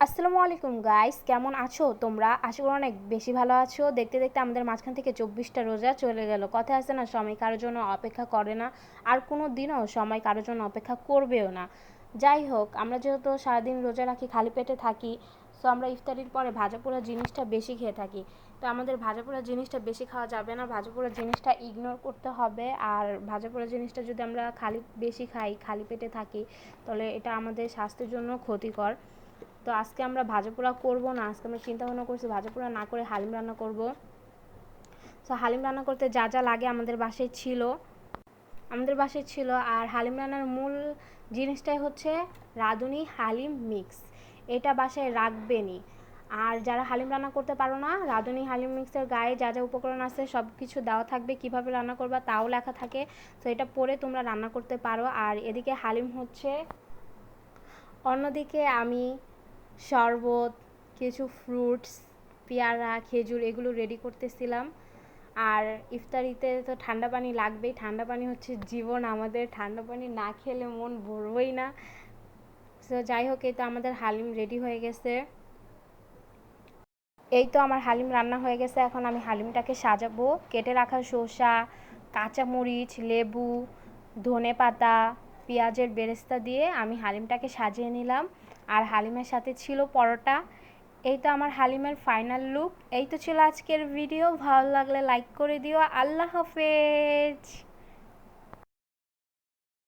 আসসালামু আলাইকুম গাইস, কেমন আছো তোমরা? আশা করি অনেক বেশি ভালো আছো। দেখতে দেখতে আমাদের মাঝখান থেকে 24টা রোজা চলে গেল। কথা আছে না, সময় কারোর জন্য অপেক্ষা করে না, আর কোনো দিনও সময় কারোর জন্য অপেক্ষা করবেও না। যাই হোক, আমরা যেহেতু সারাদিন রোজা রাখি, খালি পেটে থাকি, সো আমরা ইফতারির পরে ভাজা পোড়া জিনিসটা বেশি খেয়ে থাকি। তো আমাদের ভাজা পোড়া জিনিসটা বেশি খাওয়া যাবে না, ভাজা পোড়া জিনিসটা ইগনোর করতে হবে। আর ভাজা পোড়া জিনিসটা যদি আমরা বেশি খাই, খালি পেটে থাকি, তাহলে এটা আমাদের স্বাস্থ্যের জন্য ক্ষতিকর। তো আজকে আমরা ভাজা পোড়া করবো না, আজকে আমরা চিন্তা ভাবনা করছি ভাজা পোড়া না করে হালিম রান্না করব। তো হালিম রান্না করতে যা যা লাগে আমাদের বাসায় ছিল। আর হালিম রান্নার মূল জিনিসটাই হচ্ছে রাঁধুনি হালিম মিক্স। এটা বাসায় রাখবেনই। আর যারা হালিম রান্না করতে পারো না, রাঁধুনি হালিম মিক্সের গায়ে যা যা উপকরণ আছে সব কিছু দেওয়া থাকবে, কিভাবে রান্না করবা তাও লেখা থাকে। তো এটা পরে তোমরা রান্না করতে পারো। আর এদিকে হালিম হচ্ছে, অন্যদিকে আমি শরবত, কিছু ফ্রুটস, পেয়ারা, খেজুর এগুলো রেডি করতেছিলাম। আর ইফতারিতে তো ঠান্ডা পানি লাগবেই, ঠান্ডা পানি হচ্ছে জীবন আমাদের, ঠান্ডা পানি না খেলে মন ভরবই না। সো যাই হোক, এই তো আমাদের হালিম রেডি হয়ে গেছে। এই তো আমার হালিম রান্না হয়ে গেছে। এখন আমি হালিমটাকে সাজাবো। কেটে রাখা শসা, কাঁচামরিচ, লেবু, ধনেপাতা, পেঁয়াজের বেরেস্তা দিয়ে আমি হালিমটাকে সাজিয়ে নিলাম। আর হালিমের সাথে ছিল পরোটা। এই তো আমার হালিমের ফাইনাল লুক। এই তো ছিল আজকের ভিডিও। ভালো লাগলে লাইক করে দিও। আল্লাহ হাফেজ।